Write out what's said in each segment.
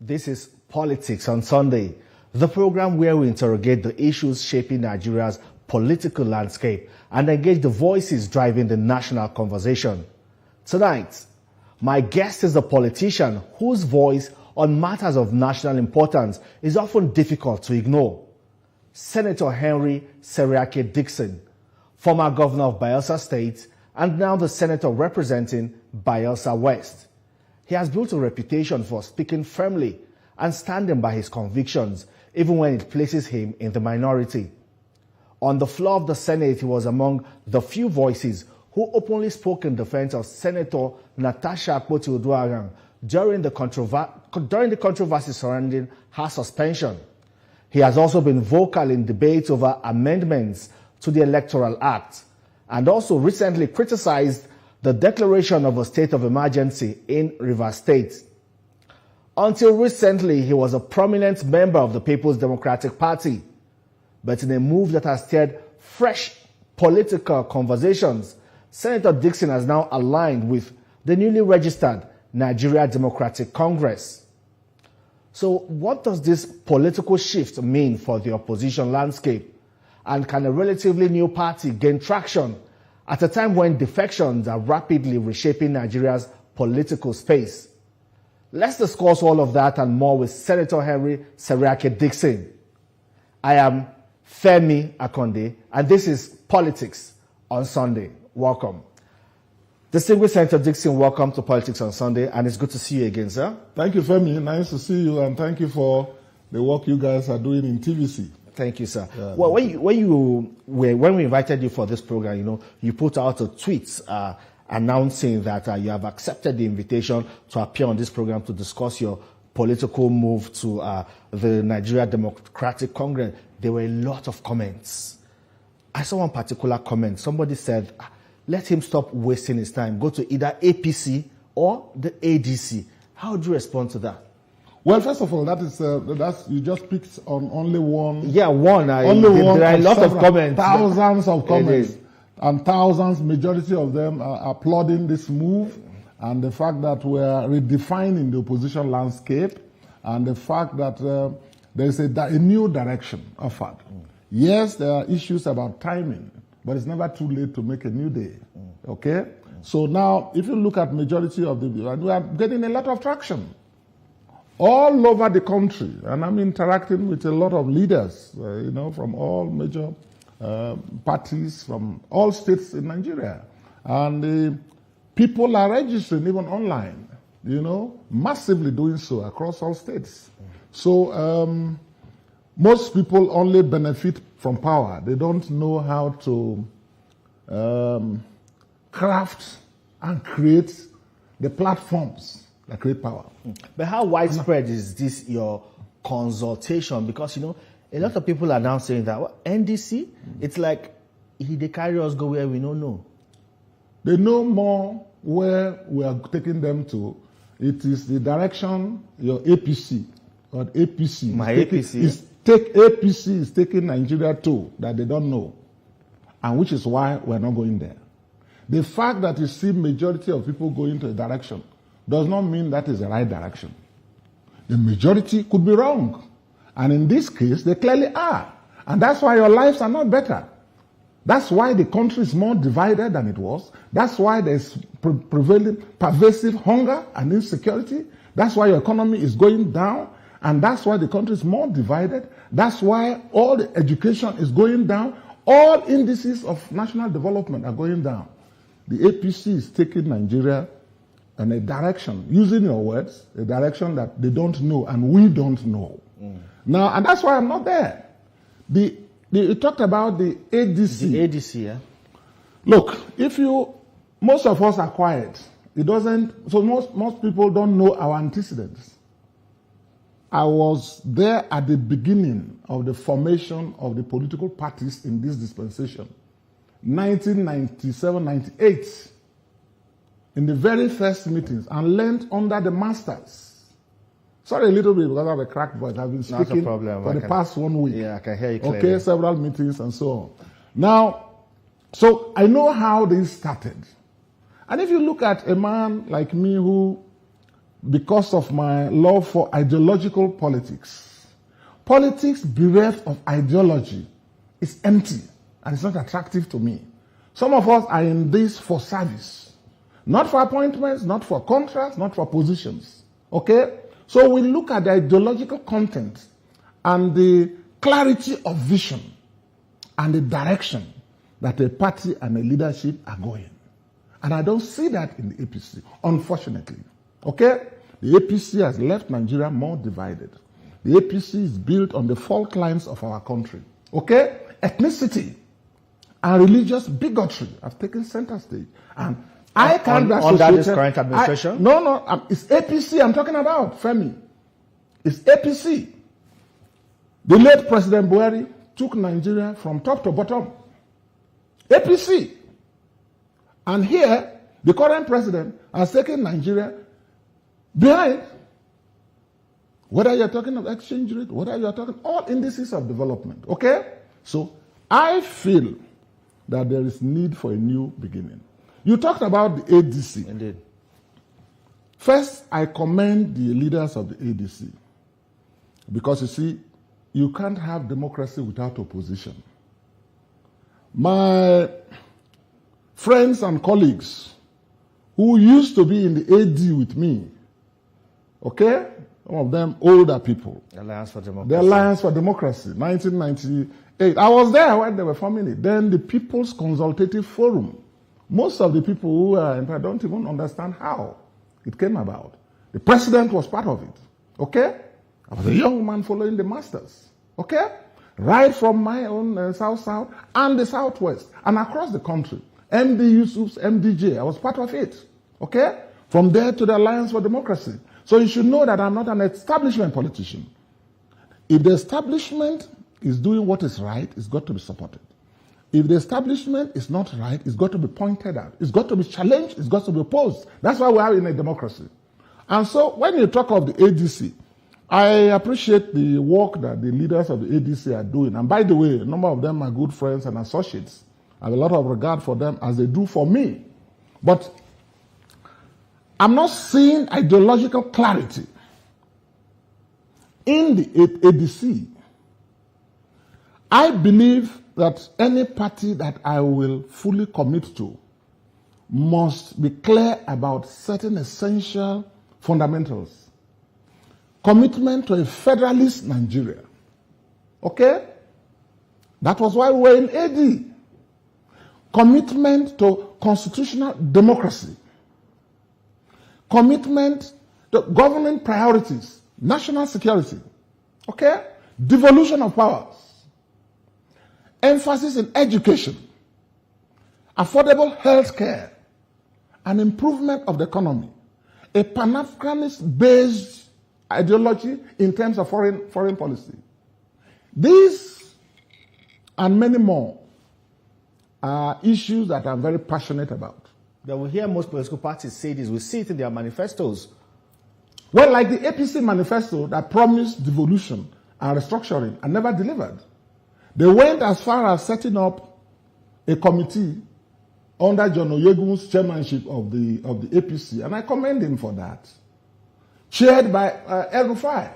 This is Politics on Sunday, the program where we interrogate the issues shaping Nigeria's political landscape and engage the voices driving the national conversation. Tonight, my guest is a politician whose voice on matters of national importance is often difficult to ignore. Senator Henry Seriake Dickson, former governor of Bayelsa State and now the senator representing Bayelsa West. He has built a reputation for speaking firmly and standing by his convictions, even when it places him in the minority. On the floor of the Senate, he was among the few voices who openly spoke in defense of Senator Natasha Akpoti-Uduaghan during the controversy surrounding her suspension. He has also been vocal in debates over amendments to the Electoral Act and also recently criticized the declaration of a state of emergency in Rivers State. Until recently, he was a prominent member of the People's Democratic Party. But in a move that has stirred fresh political conversations, Senator Dickson has now aligned with the newly registered Nigeria Democratic Congress. So what does this political shift mean for the opposition landscape? And can a relatively new party gain traction at a time when defections are rapidly reshaping Nigeria's political space? Let's discuss all of that and more with Senator Henry Seriake Dickson. I am Femi Akonde, and this is Politics on Sunday. Welcome. Distinguished Senator Dickson, welcome to Politics on Sunday, and it's good to see you again, sir. Thank you, Femi. Nice to see you, and thank you for the work you guys are doing in TVC. Thank you, sir. Yeah, well, when we invited you for this program, you put out a tweet announcing that you have accepted the invitation to appear on this program to discuss your political move to the Nigeria Democratic Congress. There were a lot of comments. I saw one particular comment. Somebody said, let him stop wasting his time. Go to either APC or the ADC. How do you respond to that? Well, first of all, that's you just picked on only one. Yeah, one. There are a lot of comments. Thousands of comments. And thousands, majority of them are applauding this move and the fact that we are redefining the opposition landscape and the fact that there is a new direction offered. Yes, there are issues about timing, but it's never too late to make a new day. Okay? So now, if you look at majority of we are getting a lot of traction all over the country, and I'm interacting with a lot of leaders, from all major parties from all states in Nigeria. And people are registering even online, massively doing so across all states. So most people only benefit from power. They don't know how to craft and create the platforms that create power. But how widespread is this, your consultation? Because, a lot of people are now saying that NDC, it's like they carry us go where we don't know. They know more where we are taking them to. It is the direction your APC or APC. My APC. APC is taking Nigeria to that they don't know, and which is why we're not going there. The fact that you see majority of people going to a direction does not mean that is the right direction. The majority could be wrong. And in this case, they clearly are. And that's why your lives are not better. That's why the country is more divided than it was. That's why there's pervasive hunger and insecurity. That's why your economy is going down. And that's why the country is more divided. That's why all the education is going down. All indices of national development are going down. The APC is taking Nigeria in a direction, using your words, a direction that they don't know and we don't know. Now, and that's why I'm not there. You talked about the ADC. The ADC, yeah. Look, most of us are quiet. So most people don't know our antecedents. I was there at the beginning of the formation of the political parties in this dispensation. 1997, 98. In the very first meetings, and learned under the masters. Sorry a little bit because I have a cracked voice. I've been speaking for the past 1 week. Yeah, I can hear you clearly. Okay, several meetings and so on. Now, so I know how this started. And if you look at a man like me who because of my love for ideological politics. Politics bereft of ideology is empty and it's not attractive to me. Some of us are in this for service, not for appointments, not for contracts, not for positions. Okay? So we look at the ideological content and the clarity of vision and the direction that a party and a leadership are going. And I don't see that in the APC, unfortunately. Okay? The APC has left Nigeria more divided. The APC is built on the fault lines of our country. Okay? Ethnicity and religious bigotry have taken center stage. And I can't associate... Under this current administration? No, it's APC I'm talking about, Femi. It's APC. The late President Buhari took Nigeria from top to bottom. APC. And here, the current president has taken Nigeria behind. Whether you're talking of exchange rate, whether you're talking all indices of development. Okay? So I feel that there is need for a new beginning. You talked about the ADC. Indeed. First, I commend the leaders of the ADC. Because you see, you can't have democracy without opposition. My friends and colleagues who used to be in the AD with me, okay? Some of them older people. The Alliance for Democracy. The Alliance for Democracy, 1998. I was there when they were forming it. Then the People's Consultative Forum. Most of the people who are in fact don't even understand how it came about. The president was part of it, okay? I was a young man following the masters, okay? Right from my own South-South and the Southwest and across the country. MD Yusuf's MDJ, I was part of it, okay? From there to the Alliance for Democracy. So you should know that I'm not an establishment politician. If the establishment is doing what is right, it's got to be supported. If the establishment is not right, it's got to be pointed out. It's got to be challenged, it's got to be opposed. That's why we are in a democracy. And so when you talk of the ADC, I appreciate the work that the leaders of the ADC are doing. And by the way, a number of them are good friends and associates. I have a lot of regard for them as they do for me. But I'm not seeing ideological clarity in the ADC. I believe that any party that I will fully commit to must be clear about certain essential fundamentals. Commitment to a federalist Nigeria. Okay? That was why we were in AD. Commitment to constitutional democracy. Commitment to government priorities, national security. Okay? Devolution of powers. Emphasis in education. Affordable health care. An improvement of the economy. A Pan-Africanist-based ideology in terms of foreign policy. These and many more are issues that I'm very passionate about. That we hear most political parties say this. We see it in their manifestos. Well, like the APC manifesto that promised devolution and restructuring and never delivered. They went as far as setting up a committee under John Oyegun's chairmanship of the APC, and I commend him for that. Chaired by El-Rufai.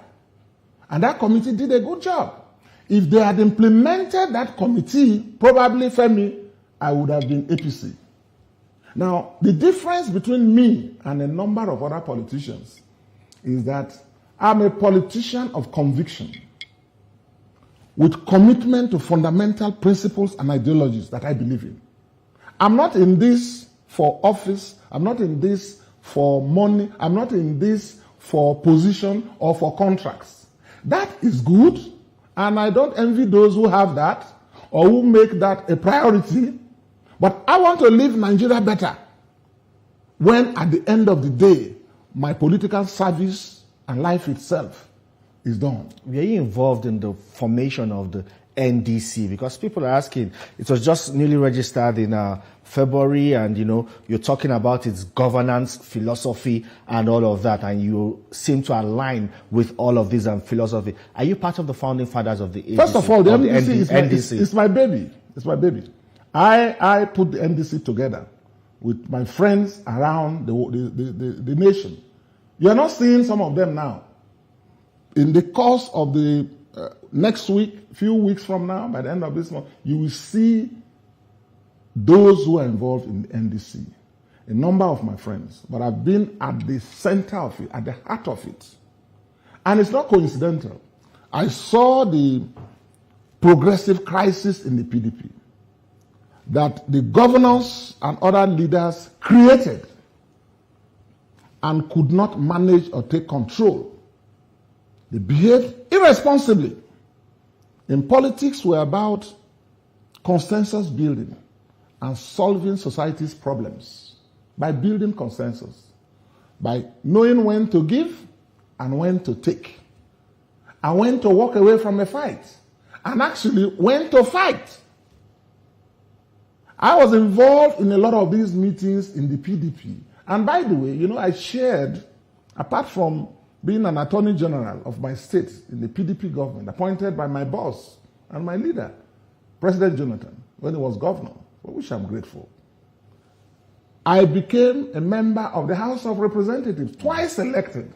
And that committee did a good job. If they had implemented that committee, probably, Femi, I would have been APC. Now, the difference between me and a number of other politicians is that I'm a politician of conviction with commitment to fundamental principles and ideologies that I believe in. I'm not in this for office. I'm not in this for money. I'm not in this for position or for contracts. That is good, and I don't envy those who have that or who make that a priority. But I want to leave Nigeria better when at the end of the day, my political service and life itself is done. Were you involved in the formation of the NDC? Because people are asking, it was just newly registered in February, and you're talking about its governance, philosophy, and all of that, and you seem to align with all of this and philosophy. Are you part of the founding fathers of the ADC? First of all, the NDC is my baby. It's my baby. I put the NDC together with my friends around the nation. You are not seeing some of them now. In the course of the next week, few weeks from now, by the end of this month, you will see those who are involved in the NDC. A number of my friends, but I've been at the center of it, at the heart of it. And it's not coincidental. I saw the progressive crisis in the PDP that the governors and other leaders created and could not manage or take control. They behaved irresponsibly. In politics, we're about consensus building and solving society's problems by building consensus, by knowing when to give and when to take, and when to walk away from a fight, and actually when to fight. I was involved in a lot of these meetings in the PDP. And by the way, I shared, apart from being an attorney general of my state in the PDP government, appointed by my boss and my leader, President Jonathan, when he was governor, for which I'm grateful. I became a member of the House of Representatives, twice elected.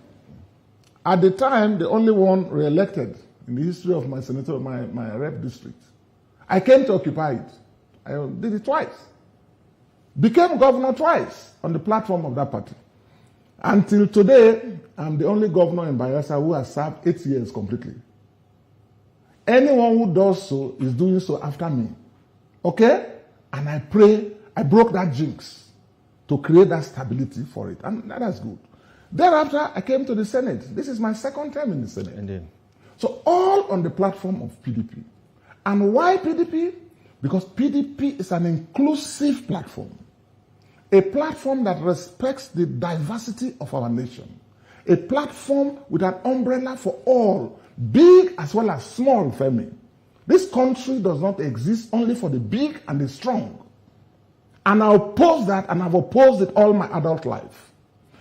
At the time, the only one re-elected in the history of my senator, my rep district. I came to occupy it. I did it twice. Became governor twice on the platform of that party. Until today, I'm the only governor in Bayelsa who has served 8 years completely. Anyone who does so is doing so after me. Okay? And I pray, I broke that jinx to create that stability for it. And that's good. Thereafter, I came to the Senate. This is my second term in the Senate. Indeed. So all on the platform of PDP. And why PDP? Because PDP is an inclusive platform. A platform that respects the diversity of our nation. A platform with an umbrella for all, big as well as small, Femi. This country does not exist only for the big and the strong. And I oppose that, and I've opposed it all my adult life.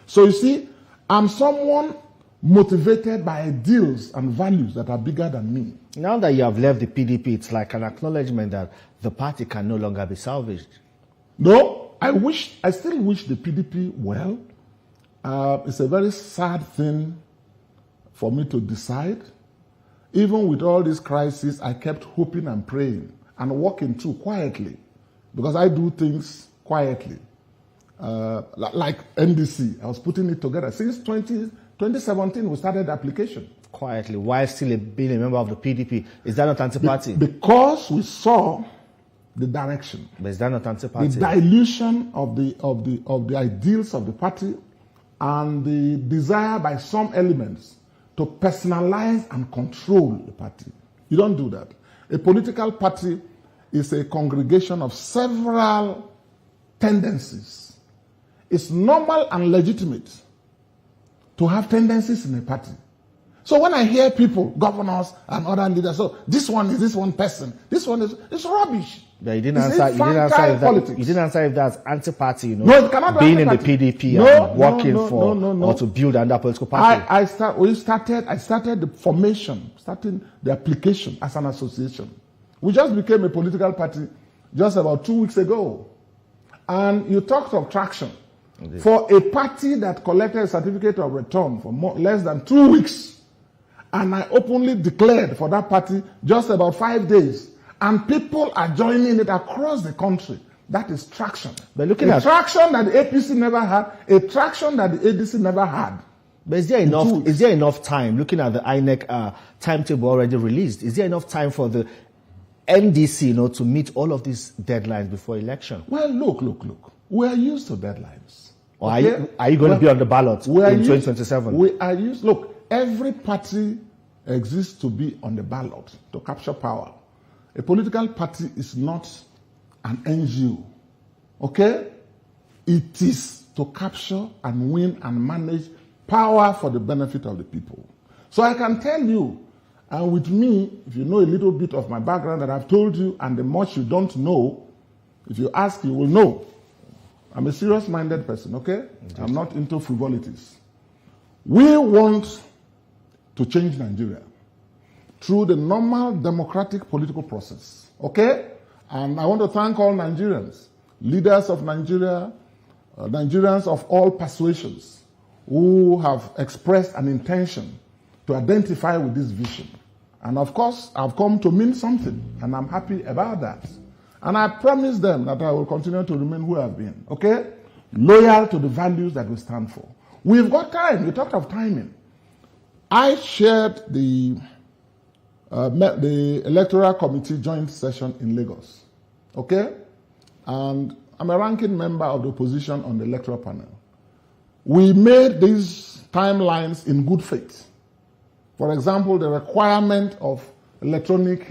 So you see, I'm someone motivated by ideals and values that are bigger than me. Now that you have left the PDP, it's like an acknowledgement that the party can no longer be salvaged. No, I still wish the PDP well. It's a very sad thing for me to decide. Even with all this crisis, I kept hoping and praying and working through quietly, because I do things quietly. Like NDC, I was putting it together. Since 2017, we started the application. Quietly, while still being a member of the PDP. Is that not anti-party? Because we saw the direction. But is that not anti-party? The dilution of the ideals of the party and the desire by some elements to personalize and control the party. You don't do that. A political party is a congregation of several tendencies. It's normal and legitimate to have tendencies in a party. So when I hear people, governors and other leaders, so this one is this one person, this one is, it's rubbish. But you didn't answer if that's anti-party, No, it cannot be being anti-party. in the PDP and working or to build another political party. I started the formation, starting the application as an association. We just became a political party just about 2 weeks ago. And you talked of traction. Indeed. For a party that collected a certificate of return for less than 2 weeks, and I openly declared for that party just about 5 days, and people are joining it across the country. That is traction. But looking at traction that the APC never had, a traction that the ADC never had. But is there enough time, looking at the INEC timetable already released, is there enough time for the NDC to meet all of these deadlines before election? Well, look. We are used to deadlines. Or are you going to be on the ballot in 2027? We are used. Look, every party exists to be on the ballot, to capture power. A political party is not an NGO. Okay? It is to capture and win and manage power for the benefit of the people. So I can tell you, and with me, if you know a little bit of my background that I've told you, and the much you don't know, if you ask, you will know. I'm a serious-minded person, okay? Indeed. I'm not into frivolities. We want to change Nigeria through the normal democratic political process, okay? And I want to thank all Nigerians, leaders of Nigeria, Nigerians of all persuasions, who have expressed an intention to identify with this vision. And of course, I've come to mean something, and I'm happy about that. And I promise them that I will continue to remain who I've been, okay? Loyal to the values that we stand for. We've got time. You talked of timing. I shared the Electoral Committee joint session in Lagos, okay? And I'm a ranking member of the opposition on the electoral panel. We made these timelines in good faith. For example, the requirement of electronic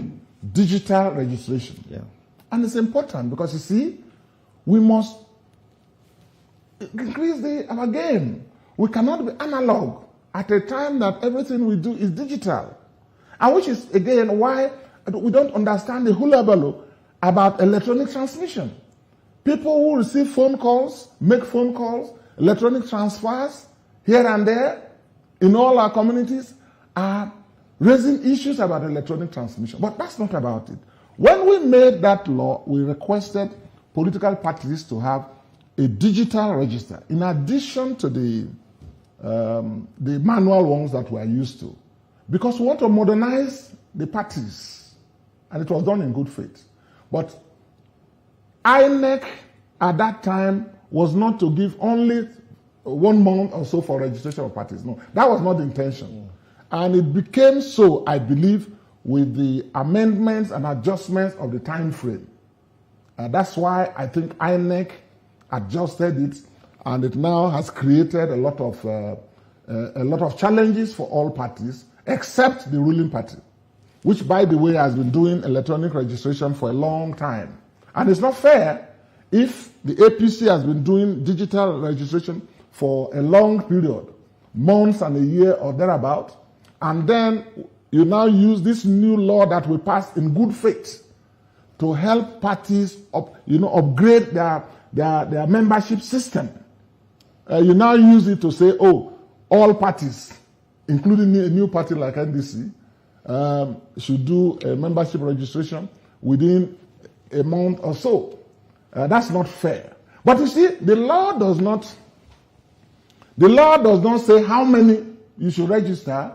digital registration. Yeah. And it's important because, you see, we must increase our game. We cannot be analog at a time that everything we do is digital. And which is, again, why we don't understand the hullabaloo about electronic transmission. People who receive phone calls, make phone calls, electronic transfers here and there in all our communities are raising issues about electronic transmission. But that's not about it. When we made that law, we requested political parties to have a digital register in addition to the manual ones that we are used to. Because we want to modernize the parties. And it was done in good faith. But INEC at that time was not to give only 1 month or so for registration of parties. No, that was not the intention. And it became so, I believe, with the amendments and adjustments of the time frame. That's why I think INEC adjusted it, and it now has created a lot of challenges for all parties, except the ruling party, which, by the way, has been doing electronic registration for a long time. And it's not fair if the APC has been doing digital registration for a long period, months and a year or thereabout, and then you now use this new law that we passed in good faith to help parties upgrade their membership system. You now use it to say, oh, all parties, including a new party like NDC, should do a membership registration within a month or so. That's not fair. But you see, the law does not say how many you should register.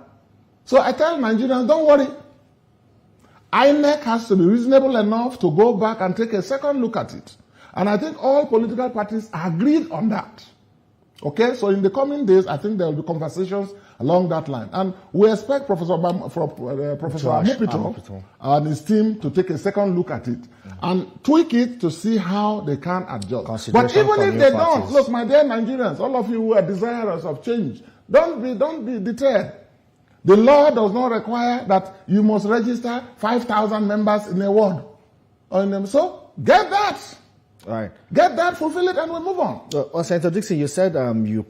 So I tell Nigerians, don't worry. INEC has to be reasonable enough to go back and take a second look at it. And I think all political parties agreed on that. Okay, so in the coming days, I think there will be conversations along that line. And we expect Professor Amupito and his team to take a second look at it and tweak it to see how they can adjust. But even if they don't, look, my dear Nigerians, all of you who are desirous of change, don't be deterred. The law does not require that you must register 5,000 members in a ward. So get that. Right. Get that, fulfill it, and we move on. Well, Senator Dickson, you said you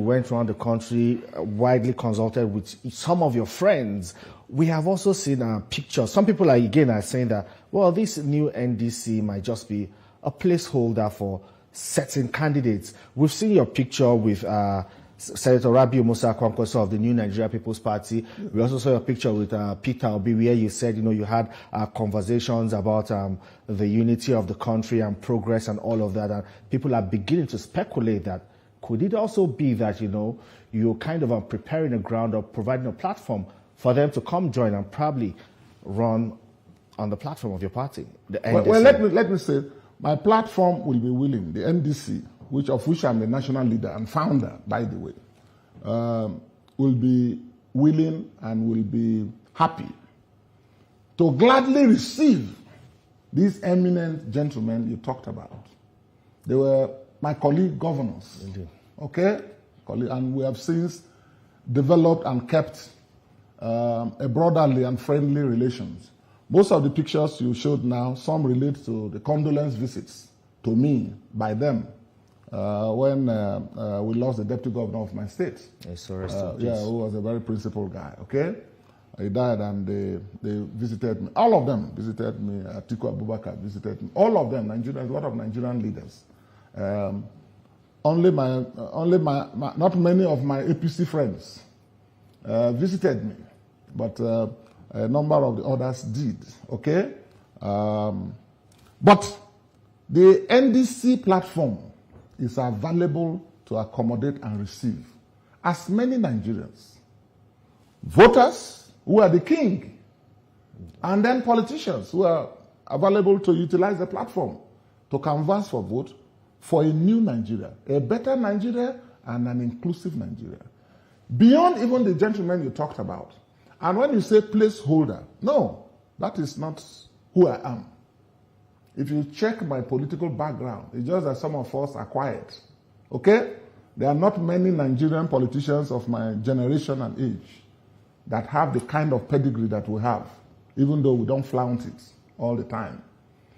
went around the country, widely consulted with some of your friends. We have also seen pictures. Some people are saying that, well, this new NDC might just be a placeholder for certain candidates. We've seen your picture with Senator Rabiu Musa Kwankwaso of the New Nigeria People's Party. We also saw your picture with Peter Obi, where you said, you had conversations about the unity of the country and progress and all of that. And people are beginning to speculate that could it also be that, you're kind of preparing a ground or providing a platform for them to come join and probably run on the platform of your party, the NDC. Well, let me say, my platform will be willing, the NDC, of which I'm the national leader and founder, by the way, will be willing and will be happy to gladly receive these eminent gentlemen you talked about. They were my colleague governors. Indeed. Okay? And we have since developed and kept a brotherly and friendly relations. Most of the pictures you showed now, some relate to the condolence visits to me by them. When we lost the deputy governor of my state. Who was a very principled guy, okay? He died and they visited me. All of them visited me. Atiku Abubakar visited me. All of them, a lot of Nigerian leaders. Not many of my APC friends visited me, but a number of the others did, okay? But the NDC platform is available to accommodate and receive as many Nigerians. Voters who are the king, and then politicians who are available to utilize the platform to canvass for vote for a new Nigeria, a better Nigeria and an inclusive Nigeria. Beyond even the gentleman you talked about. And when you say placeholder, no, that is not who I am. If you check my political background, it's just that some of us are quiet. Okay? There are not many Nigerian politicians of my generation and age that have the kind of pedigree that we have, even though we don't flaunt it all the time.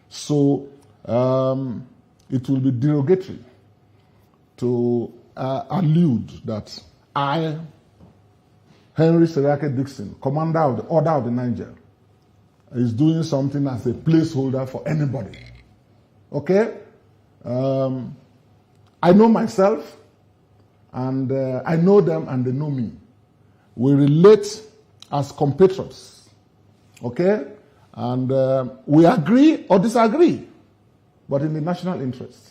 So it will be derogatory to allude that I, Henry Seriake Dickson, commander of the Order of the Niger, is doing something as a placeholder for anybody. Okay? I know myself, and I know them, and they know me. We relate as compatriots. Okay? And we agree or disagree, but in the national interest.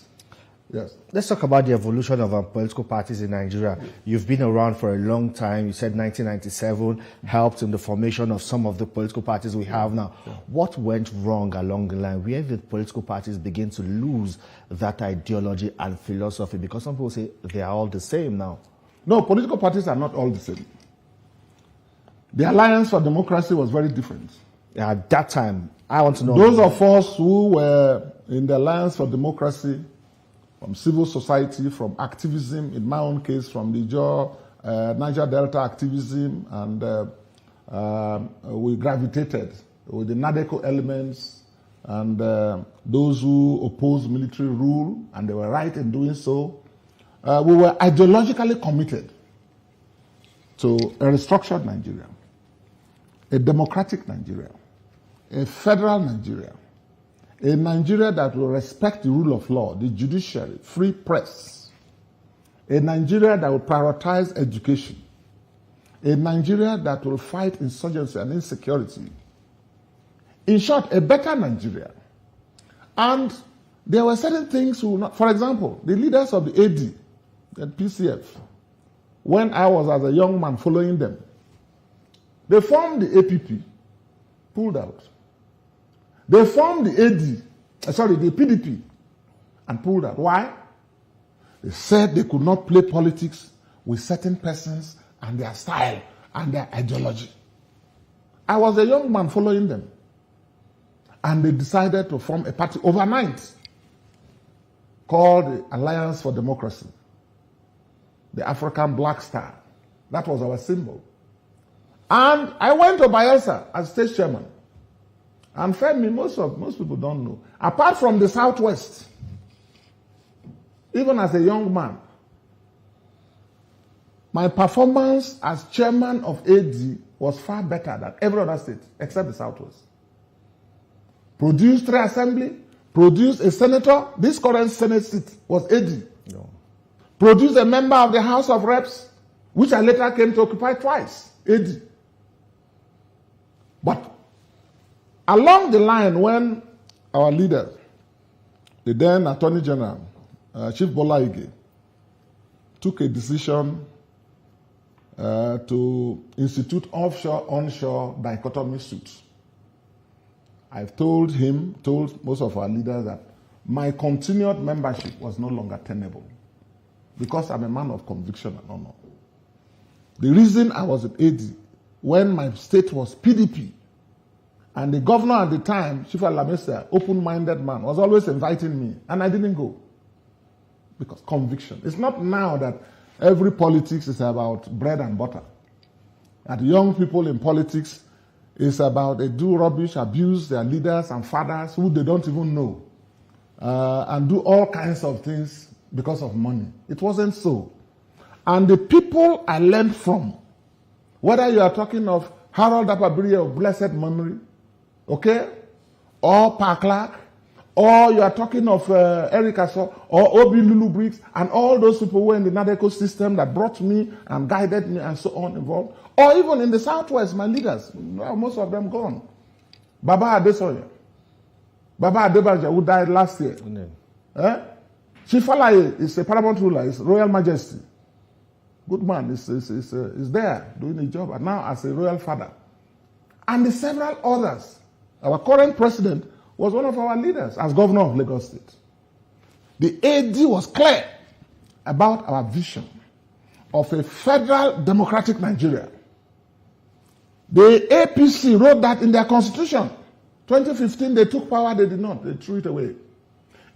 Yes. Let's talk about the evolution of political parties in Nigeria. You've been around for a long time. You said 1997 helped in the formation of some of the political parties we have now. Yeah. What went wrong along the line? Where did political parties begin to lose that ideology and philosophy? Because some people say they are all the same now. No, political parties are not all the same. The Alliance for Democracy was very different. At that time, I want to know. Those of us who were in the Alliance for Democracy, from civil society, from activism, in my own case, from the Niger Delta activism, and we gravitated with the NADECO elements and those who oppose military rule, and they were right in doing so. We were ideologically committed to a restructured Nigeria, a democratic Nigeria, a federal Nigeria, a Nigeria that will respect the rule of law, the judiciary, free press, a Nigeria that will prioritize education, a Nigeria that will fight insurgency and insecurity. In short, a better Nigeria. And there were certain things who, for example, the leaders of the AD, the PCF, when I was as a young man following them, they formed the APP, pulled out. They formed the the PDP, and pulled out. Why? They said they could not play politics with certain persons and their style and their ideology. I was a young man following them. And they decided to form a party overnight called the Alliance for Democracy, the African Black Star. That was our symbol. And I went to Bayelsa as state chairman. And Femi, most people don't know. Apart from the Southwest, even as a young man, my performance as chairman of AD was far better than every other state, except the Southwest. Produced 3 assembly, produced a senator. This current Senate seat was AD. No. Produced a member of the House of Reps, which I later came to occupy twice, AD. But along the line, when our leader, the then Attorney General, Chief Bola Ige, took a decision to institute offshore-onshore dichotomy suits, I've told him, told most of our leaders that my continued membership was no longer tenable because I'm a man of conviction and honor. The reason I was at AD, when my state was PDP, and the governor at the time, Chief Alamesa, open-minded man, was always inviting me, and I didn't go. Because conviction. It's not now that every politics is about bread and butter. That young people in politics is about they do rubbish, abuse their leaders and fathers who they don't even know, and do all kinds of things because of money. It wasn't so. And the people I learned from, whether you are talking of Harold Apabiri of blessed memory, okay, or Pa Clark, or you are talking of Eric Aso, or Obi Lulu Briggs, and all those people who were in the NADECO system that brought me and guided me and so on involved, or even in the Southwest, my leaders, most of them gone. Baba Adesoye, Baba Adebaja, who died last year. Chifalaye is a paramount ruler, is Royal Majesty. good man, is there doing a job, and now as a royal father. And the several others. Our current president was one of our leaders as governor of Lagos State. The AD was clear about our vision of a federal democratic Nigeria. The APC wrote that in their constitution. 2015, they took power, they did not. They threw it away.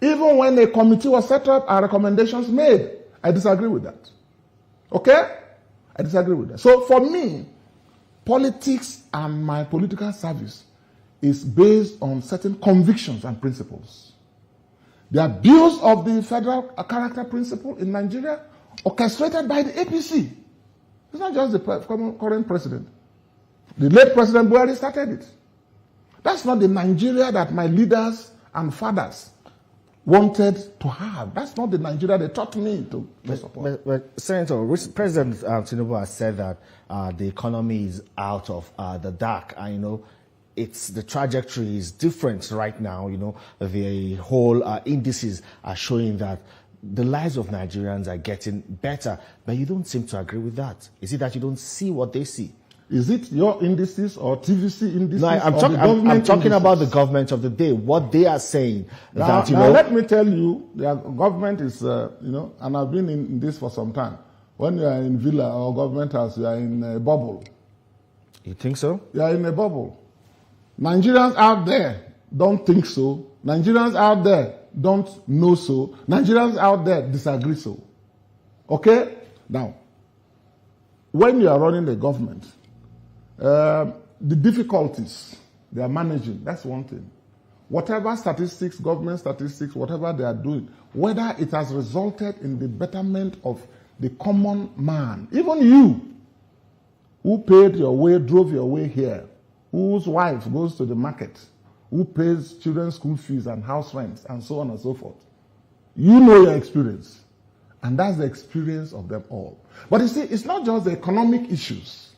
Even when a committee was set up, our recommendations made. I disagree with that. Okay? I disagree with that. So for me, politics and my political service is based on certain convictions and principles. The abuse of the federal character principle in Nigeria orchestrated by the APC. It's not just the current president. The late President Buhari started it. That's not the Nigeria that my leaders and fathers wanted to have. That's not the Nigeria they taught me to support. But Senator, President Tinubu has said that the economy is out of the dark. And, the trajectory is different right now. The whole indices are showing that the lives of Nigerians are getting better. But you don't seem to agree with that. Is it that you don't see what they see? Is it your indices or TVC indices? No, I'm talking about the government of the day. What they are saying. Now, let me tell you, the government is, and I've been in this for some time. When you are in villa or government house, you are in a bubble. You think so? You are in a bubble. Nigerians out there don't think so. Nigerians out there don't know so. Nigerians out there disagree so. Okay? Now, when you are running the government, the difficulties they are managing, that's one thing. Whatever statistics, government statistics, whatever they are doing, whether it has resulted in the betterment of the common man, even you, who paid your way, drove your way here, whose wife goes to the market, who pays children's school fees and house rents, and so on and so forth. You know your experience. And that's the experience of them all. But you see, it's not just the economic issues.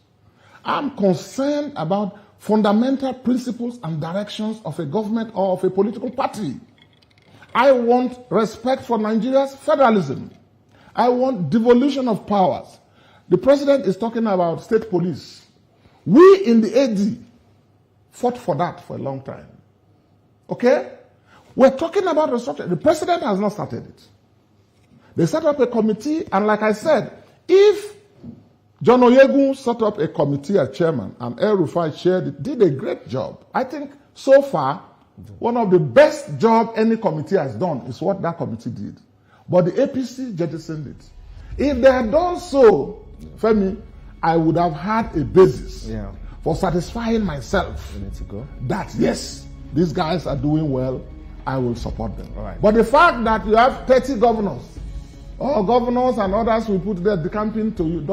I'm concerned about fundamental principles and directions of a government or of a political party. I want respect for Nigeria's federalism. I want devolution of powers. The president is talking about state police. We in the AD fought for that for a long time. Okay? We're talking about restructuring. The president has not started it. They set up a committee, and like I said, if John Oyegun set up a committee as chairman and El Rufai chaired it, did a great job. I think so far, one of the best job any committee has done is what that committee did. But the APC jettisoned it. If they had done so, Femi, I would have had a basis for satisfying myself that, yes, these guys are doing well, I will support them. Right. But the fact that you have 30 governors, or governors and others we put there decamping to you,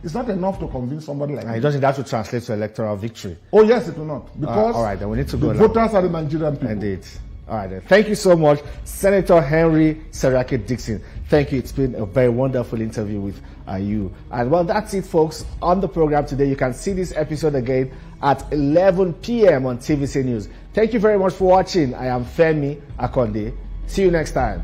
it's not enough to convince somebody like that. It doesn't have to translate to electoral victory. Oh, yes, it will not. Because all right, then we need to go the voters are the Nigerian people. Indeed. All right, then. Thank you so much, Senator Henry Seriake Dickson. Thank you. It's been a very wonderful interview with you. And well, that's it, folks, on the program today. You can see this episode again at 11 p.m. on TVC News. Thank you very much for watching. I am Femi Akonde. See you next time.